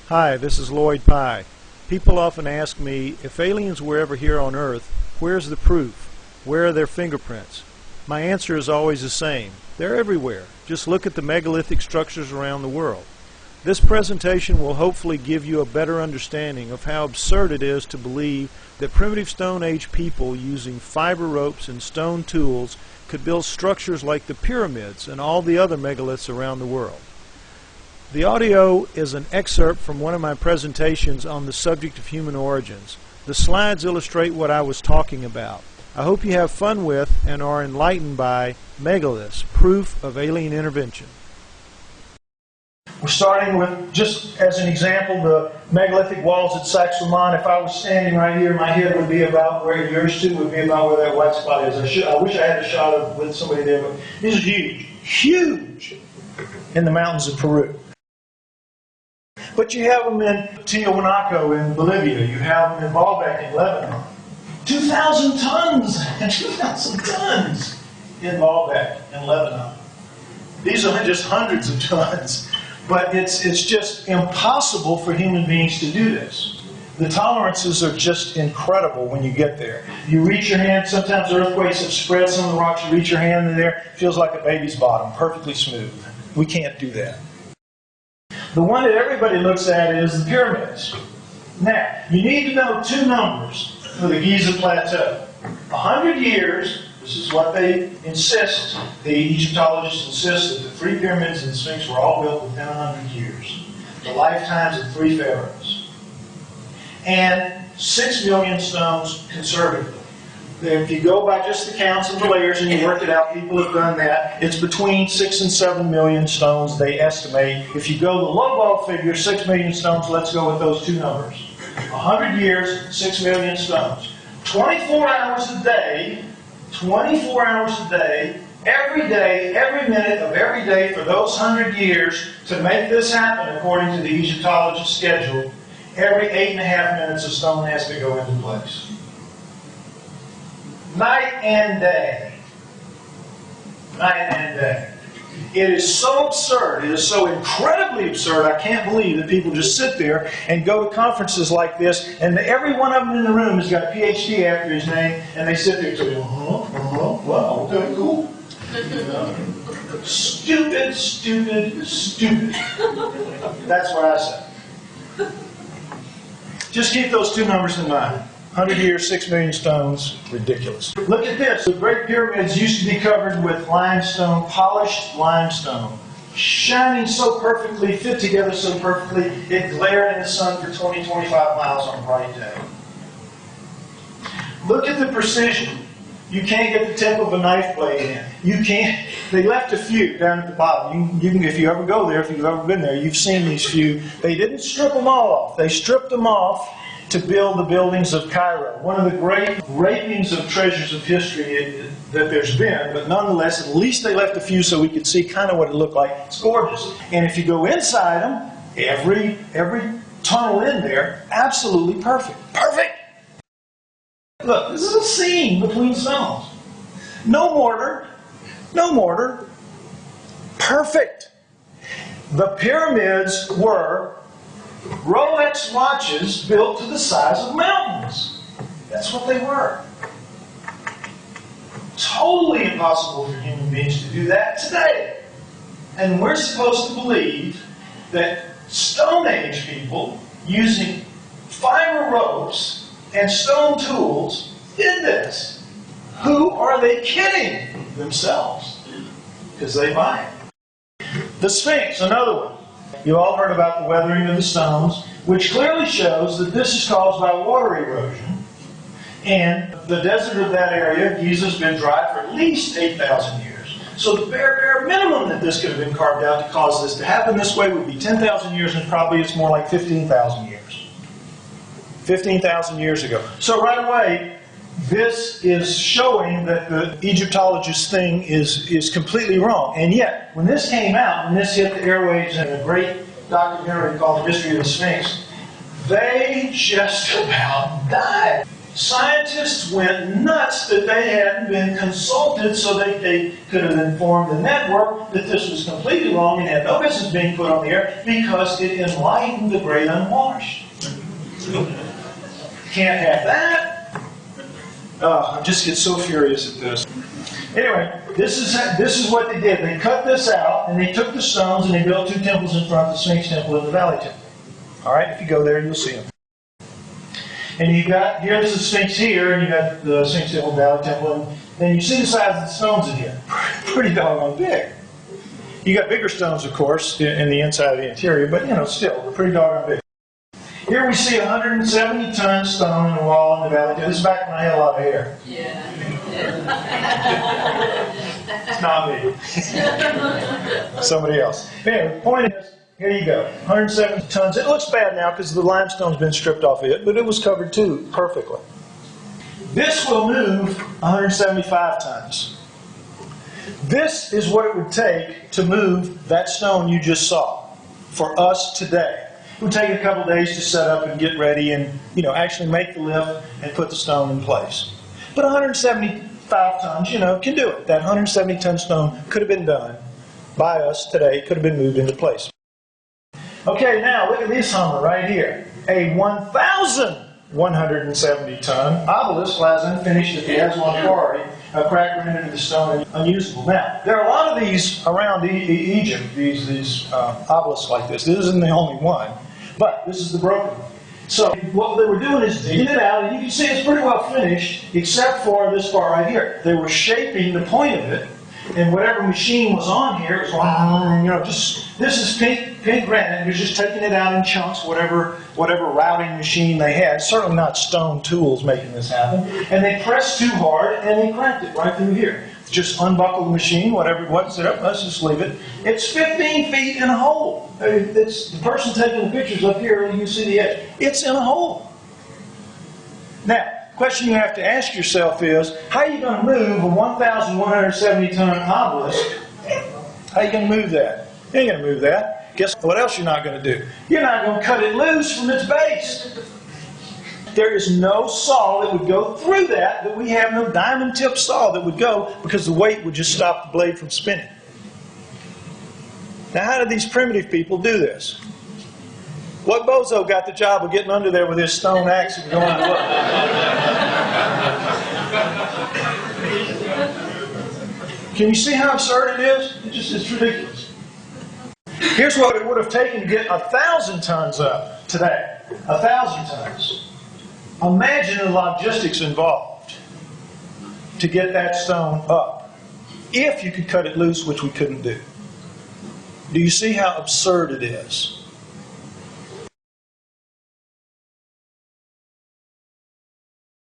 Hi, this is Lloyd Pye. People often ask me, if aliens were ever here on Earth, where's the proof? Where are their fingerprints? My answer is always the same. They're everywhere. Just look at the megalithic structures around the world. This presentation will hopefully give you a better understanding of how absurd it is to believe that primitive Stone Age people using fiber ropes and stone tools could build structures like the pyramids and all the other megaliths around the world. The audio is an excerpt from one of my presentations on the subject of human origins. The slides illustrate what I was talking about. I hope you have fun with and are enlightened by megaliths, proof of alien intervention. We're starting with, just as an example, the megalithic walls at Saxe-Mont. If I was standing right here, my head would be about where yours too would be about where that white spot is. I wish I had a shot of with somebody there, but these are huge, huge in the mountains of Peru. But you have them in Tiahuanaco in Bolivia. You have them in Baalbek in Lebanon. 2,000 tons! 2,000 tons in Baalbek in Lebanon. These are just hundreds of tons. But it's just impossible for human beings to do this. The tolerances are just incredible when you get there. You reach your hand, sometimes earthquakes have spread some of the rocks, you reach your hand in there, it feels like a baby's bottom, perfectly smooth. We can't do that. The one that everybody looks at is the pyramids. Now, you need to know two numbers for the Giza Plateau. 100 years, this is what they insist, the Egyptologists insist that the three pyramids and the Sphinx were all built within 100 years. The lifetimes of three pharaohs. And 6 million stones conservatively. If you go by just the counts of the layers and you work it out, people have done that. It's between 6 and 7 million stones, they estimate. If you go the lowball figure, 6 million stones, let's go with those two numbers. 100 years, 6 million stones. 24 hours a day, 24 hours a day, every minute of every day for those 100 years to make this happen according to the Egyptologist schedule, every 8.5 minutes a stone has to go into place. Night and day. Night and day. It is so absurd, it is so incredibly absurd, I can't believe that people just sit there and go to conferences like this, and every one of them in the room has got a PhD after his name, and they sit there and go, wow, okay, cool. Stupid, stupid, stupid. That's what I say. Just keep those two numbers in mind. 100 years, 6 million stones, ridiculous. Look at this. The Great Pyramids used to be covered with limestone, polished limestone. Shining so perfectly, fit together so perfectly, it glared in the sun for 20, 25 miles on a bright day. Look at the precision. You can't get the tip of a knife blade in. You can't. They left a few down at the bottom. You can, if you ever go there, if you've ever been there, you've seen these few. They didn't strip them all off. They stripped them off to build the buildings of Cairo. One of the great rapings of treasures of history that there's been, but nonetheless, at least they left a few so we could see kind of what it looked like. It's gorgeous. And if you go inside them, every tunnel in there, absolutely perfect. Perfect! Look, this is a seam between stones. No mortar. No mortar. Perfect. The pyramids were Rolex watches built to the size of mountains. That's what they were. Totally impossible for human beings to do that today. And we're supposed to believe that Stone Age people using fiber ropes and stone tools did this. Who are they kidding? Themselves. Because they buy it. The Sphinx, another one. You all heard about the weathering of the stones, which clearly shows that this is caused by water erosion. And the desert of that area, Giza's been dry for at least 8,000 years. So the bare minimum that this could have been carved out to cause this to happen this way would be 10,000 years, and probably it's more like 15,000 years. 15,000 years ago. So right away, this is showing that the Egyptologist thing is completely wrong. And yet, when this came out, when this hit the airwaves in a great documentary called History of the Sphinx, they just about died. Scientists went nuts that they hadn't been consulted so they could have informed the network that this was completely wrong and had no business being put on the air because it enlightened the great unwashed. Can't have that. I just get so furious at this. Anyway, this is what they did. They cut this out and they took the stones and they built two temples in front of the Sphinx Temple and the Valley Temple. All right, if you go there, you'll see them. And you got, here's the Sphinx here, and you got the Sphinx Temple, Valley Temple, and then you see the size of the stones in here. Pretty doggone big. You got bigger stones, of course, in the inside of the interior, but still, pretty doggone big. Here we see a 170-ton stone in the wall in the Valley Temple. This is back when I had a lot of hair. Yeah. It's not me. Somebody else. Anyway, the point is, here you go, 170 tons. It looks bad now because the limestone's been stripped off of it, but it was covered too, perfectly. This will move 175 tons. This is what it would take to move that stone you just saw for us today. It would take a couple days to set up and get ready and actually make the lift and put the stone in place. But 175 tons, can do it. That 170-ton stone could have been done by us today, could have been moved into place. Okay, now look at this Hummer right here. A 1,170-ton obelisk lies unfinished at the Aswan Quarry, a crack ran into the stone and unusable. Now, there are a lot of these around Egypt, these obelisks like this. This isn't the only one, but this is the broken one. So what they were doing is digging it out, and you can see it's pretty well finished, except for this part right here. They were shaping the point of it, and whatever machine was on here, it was this is pink granite. They're just taking it out in chunks, whatever routing machine they had. Certainly not stone tools making this happen. And they pressed too hard, and they cracked it right through here. Just unbuckle the machine, whatever it was, let's just leave it. It's 15 feet in a hole. It's the person taking the pictures up here, and you see the edge. It's in a hole. Now, the question you have to ask yourself is, how are you going to move a 1,170-ton obelisk? How are you going to move that? You ain't going to move that. Guess what else you're not going to do? You're not going to cut it loose from its base. There is no saw that would go through that we have no diamond tip saw that would go because the weight would just stop the blade from spinning. Now, how did these primitive people do this? What bozo got the job of getting under there with his stone axe and going to look? Can you see how absurd it is? It's ridiculous. Here's what it would have taken to get 1,000 tons up today. 1,000 tons. Imagine the logistics involved to get that stone up. If you could cut it loose, which we couldn't do. Do you see how absurd it is?